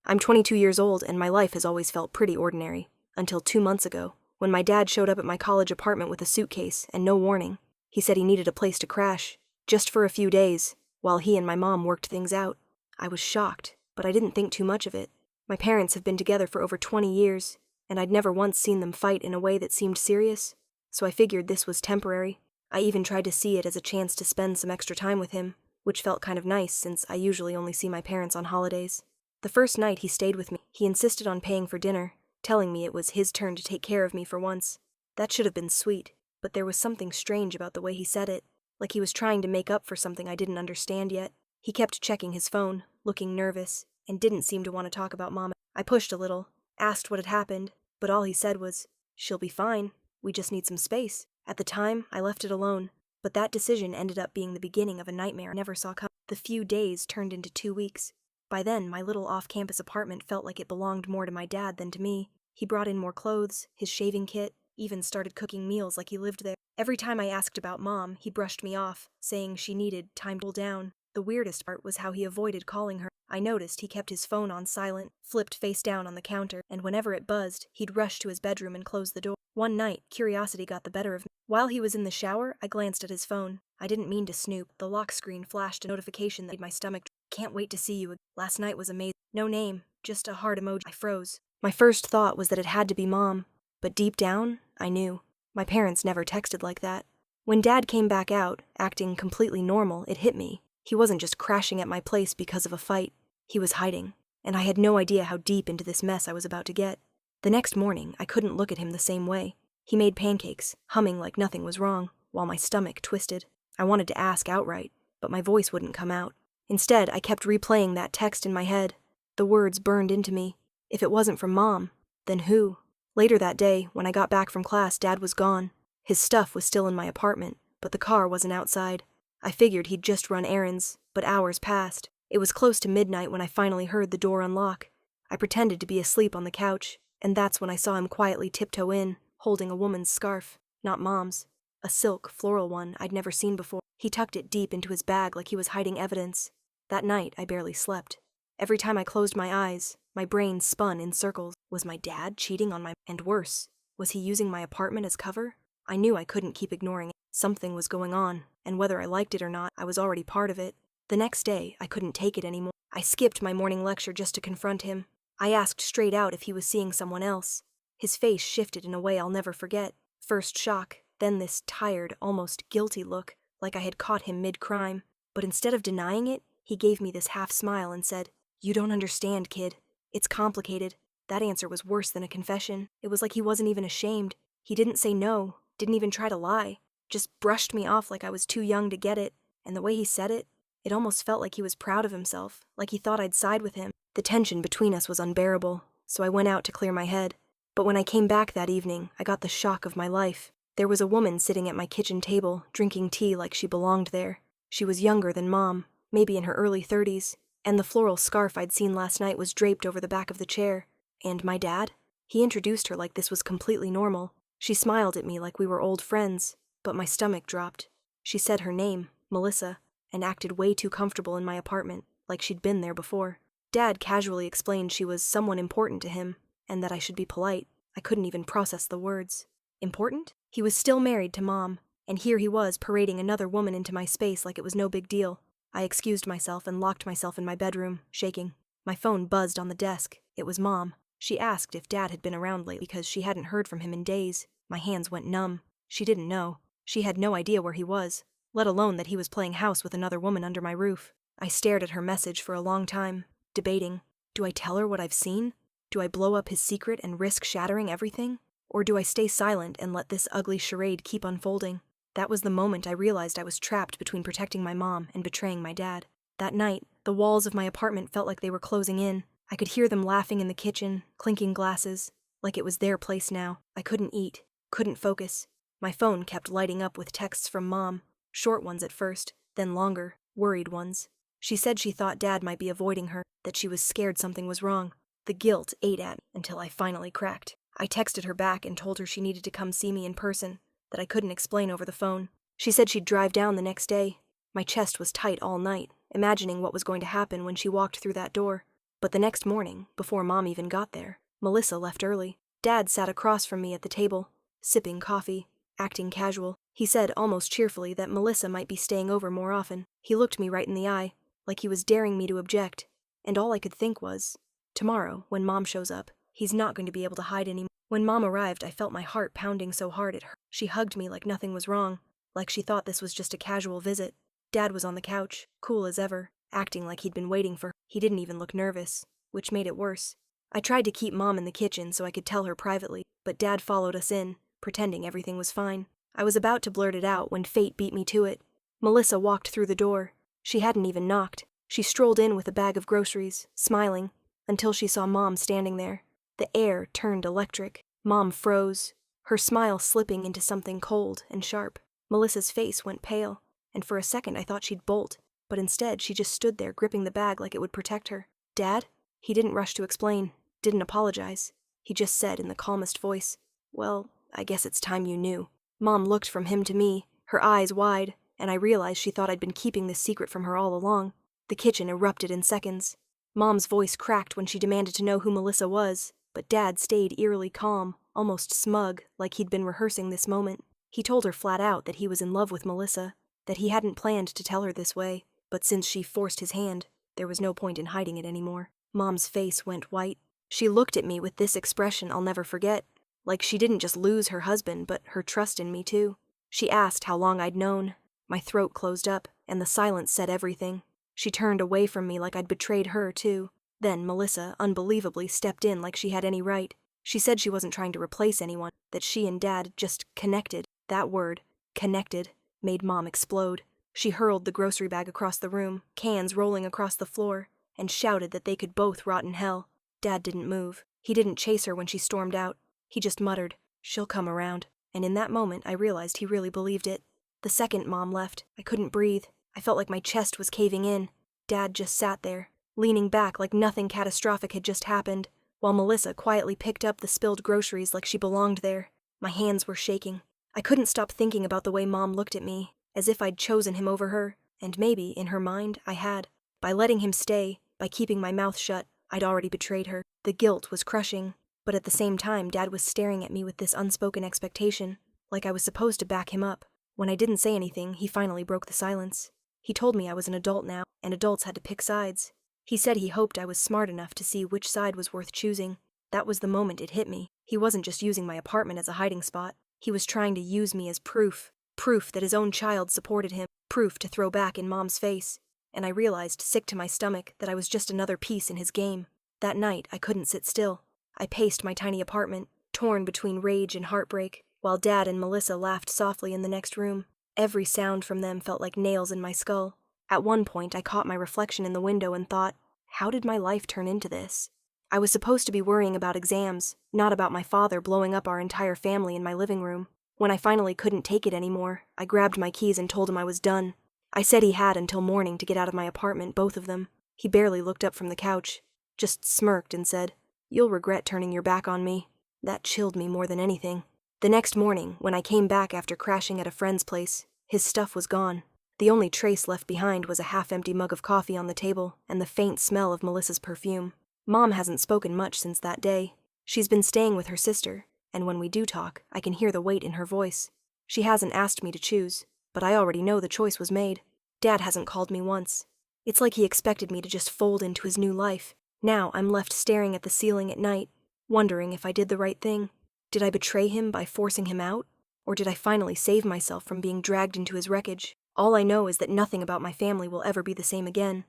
I'm 22 years old and my life has always felt pretty ordinary. Until 2 months ago, when my dad showed up at my college apartment with a suitcase and no warning. He said he needed a place to crash, just for a few days, while he and my mom worked things out. I was shocked, but I didn't think too much of it. My parents have been together for over 20 years, and I'd never once seen them fight in a way that seemed serious, so I figured this was temporary. I even tried to see it as a chance to spend some extra time with him, which felt kind of nice since I usually only see my parents on holidays. The first night he stayed with me, he insisted on paying for dinner, telling me it was his turn to take care of me for once. That should have been sweet, but there was something strange about the way he said it, like he was trying to make up for something I didn't understand yet. He kept checking his phone, looking nervous, and didn't seem to want to talk about Mom. I pushed a little, asked what had happened, but all he said was, "She'll be fine, we just need some space." At the time, I left it alone, but that decision ended up being the beginning of a nightmare I never saw come. The few days turned into 2 weeks. By then, my little off-campus apartment felt like it belonged more to my dad than to me. He brought in more clothes, his shaving kit, even started cooking meals like he lived there. Every time I asked about Mom, he brushed me off, saying she needed time to cool down. The weirdest part was how he avoided calling her. I noticed he kept his phone on silent, flipped face down on the counter, and whenever it buzzed, he'd rush to his bedroom and close the door. One night, curiosity got the better of me. While he was in the shower, I glanced at his phone. I didn't mean to snoop. The lock screen flashed a notification that made my stomach drop. "Can't wait to see you again. Last night was amazing." No name, just a heart emoji. I froze. My first thought was that it had to be Mom, but deep down, I knew. My parents never texted like that. When Dad came back out, acting completely normal, it hit me. He wasn't just crashing at my place because of a fight. He was hiding, and I had no idea how deep into this mess I was about to get. The next morning, I couldn't look at him the same way. He made pancakes, humming like nothing was wrong, while my stomach twisted. I wanted to ask outright, but my voice wouldn't come out. Instead, I kept replaying that text in my head. The words burned into me. If it wasn't from Mom, then who? Later that day, when I got back from class, Dad was gone. His stuff was still in my apartment, but the car wasn't outside. I figured he'd just run errands, but hours passed. It was close to midnight when I finally heard the door unlock. I pretended to be asleep on the couch, and that's when I saw him quietly tiptoe in, holding a woman's scarf, not Mom's. A silk, floral one I'd never seen before. He tucked it deep into his bag like he was hiding evidence. That night, I barely slept. Every time I closed my eyes, my brain spun in circles. Was my dad cheating on my... And worse, was he using my apartment as cover? I knew I couldn't keep ignoring it. Something was going on, and whether I liked it or not, I was already part of it. The next day, I couldn't take it anymore. I skipped my morning lecture just to confront him. I asked straight out if he was seeing someone else. His face shifted in a way I'll never forget. First shock, then this tired, almost guilty look, like I had caught him mid-crime. But instead of denying it, he gave me this half-smile and said, "You don't understand, kid. It's complicated." That answer was worse than a confession. It was like he wasn't even ashamed. He didn't say no, didn't even try to lie, just brushed me off like I was too young to get it. And the way he said it, it almost felt like he was proud of himself, like he thought I'd side with him. The tension between us was unbearable, so I went out to clear my head. But when I came back that evening, I got the shock of my life. There was a woman sitting at my kitchen table, drinking tea like she belonged there. She was younger than Mom, maybe in her early 30s, and the floral scarf I'd seen last night was draped over the back of the chair. And my dad? He introduced her like this was completely normal. She smiled at me like we were old friends, but my stomach dropped. She said her name, Melissa, and acted way too comfortable in my apartment, like she'd been there before. Dad casually explained she was someone important to him, and that I should be polite. I couldn't even process the words. Important? He was still married to Mom, and here he was parading another woman into my space like it was no big deal. I excused myself and locked myself in my bedroom, shaking. My phone buzzed on the desk. It was Mom. She asked if Dad had been around lately because she hadn't heard from him in days. My hands went numb. She didn't know. She had no idea where he was, let alone that he was playing house with another woman under my roof. I stared at her message for a long time, debating. Do I tell her what I've seen? Do I blow up his secret and risk shattering everything? Or do I stay silent and let this ugly charade keep unfolding? That was the moment I realized I was trapped between protecting my mom and betraying my dad. That night, the walls of my apartment felt like they were closing in. I could hear them laughing in the kitchen, clinking glasses, like it was their place now. I couldn't eat, couldn't focus. My phone kept lighting up with texts from Mom, short ones at first, then longer, worried ones. She said she thought Dad might be avoiding her, that she was scared something was wrong. The guilt ate at me until I finally cracked. I texted her back and told her she needed to come see me in person, that I couldn't explain over the phone. She said she'd drive down the next day. My chest was tight all night, imagining what was going to happen when she walked through that door. But the next morning, before Mom even got there, Melissa left early. Dad sat across from me at the table, sipping coffee, acting casual. He said almost cheerfully that Melissa might be staying over more often. He looked me right in the eye, like he was daring me to object, and all I could think was, tomorrow, when Mom shows up, he's not going to be able to hide anymore. When Mom arrived, I felt my heart pounding so hard it hurt. She hugged me like nothing was wrong, like she thought this was just a casual visit. Dad was on the couch, cool as ever, acting like he'd been waiting for her. He didn't even look nervous, which made it worse. I tried to keep Mom in the kitchen so I could tell her privately, but Dad followed us in, pretending everything was fine. I was about to blurt it out when fate beat me to it. Melissa walked through the door. She hadn't even knocked. She strolled in with a bag of groceries, smiling, until she saw Mom standing there. The air turned electric. Mom froze, her smile slipping into something cold and sharp. Melissa's face went pale, and for a second I thought she'd bolt, but instead she just stood there gripping the bag like it would protect her. "Dad?" He didn't rush to explain, didn't apologize. He just said in the calmest voice, "Well, I guess it's time you knew." Mom looked from him to me, her eyes wide, and I realized she thought I'd been keeping this secret from her all along. The kitchen erupted in seconds. Mom's voice cracked when she demanded to know who Melissa was, but Dad stayed eerily calm, almost smug, like he'd been rehearsing this moment. He told her flat out that he was in love with Melissa, that he hadn't planned to tell her this way, but since she forced his hand, there was no point in hiding it anymore. Mom's face went white. She looked at me with this expression I'll never forget, like she didn't just lose her husband, but her trust in me too. She asked how long I'd known. My throat closed up, and the silence said everything. She turned away from me like I'd betrayed her too. Then Melissa, unbelievably, stepped in like she had any right. She said she wasn't trying to replace anyone, that she and Dad just connected. That word, connected, made Mom explode. She hurled the grocery bag across the room, cans rolling across the floor, and shouted that they could both rot in hell. Dad didn't move. He didn't chase her when she stormed out. He just muttered, "She'll come around." And in that moment I realized he really believed it. The second Mom left, I couldn't breathe. I felt like my chest was caving in. Dad just sat there, leaning back like nothing catastrophic had just happened, while Melissa quietly picked up the spilled groceries like she belonged there. My hands were shaking. I couldn't stop thinking about the way Mom looked at me, as if I'd chosen him over her, and maybe, in her mind, I had. By letting him stay, by keeping my mouth shut, I'd already betrayed her. The guilt was crushing, but at the same time Dad was staring at me with this unspoken expectation, like I was supposed to back him up. When I didn't say anything, he finally broke the silence. He told me I was an adult now, and adults had to pick sides. He said he hoped I was smart enough to see which side was worth choosing. That was the moment it hit me. He wasn't just using my apartment as a hiding spot. He was trying to use me as proof that his own child supported him, proof to throw back in Mom's face. And I realized, sick to my stomach, that I was just another piece in his game. That night, I couldn't sit still. I paced my tiny apartment, torn between rage and heartbreak, while Dad and Melissa laughed softly in the next room. Every sound from them felt like nails in my skull. At one point, I caught my reflection in the window and thought, how did my life turn into this? I was supposed to be worrying about exams, not about my father blowing up our entire family in my living room. When I finally couldn't take it anymore, I grabbed my keys and told him I was done. I said he had until morning to get out of my apartment, both of them. He barely looked up from the couch, just smirked and said, "You'll regret turning your back on me." That chilled me more than anything. The next morning, when I came back after crashing at a friend's place, his stuff was gone. The only trace left behind was a half-empty mug of coffee on the table and the faint smell of Melissa's perfume. Mom hasn't spoken much since that day. She's been staying with her sister, and when we do talk, I can hear the weight in her voice. She hasn't asked me to choose, but I already know the choice was made. Dad hasn't called me once. It's like he expected me to just fold into his new life. Now I'm left staring at the ceiling at night, wondering if I did the right thing. Did I betray him by forcing him out? Or did I finally save myself from being dragged into his wreckage? All I know is that nothing about my family will ever be the same again.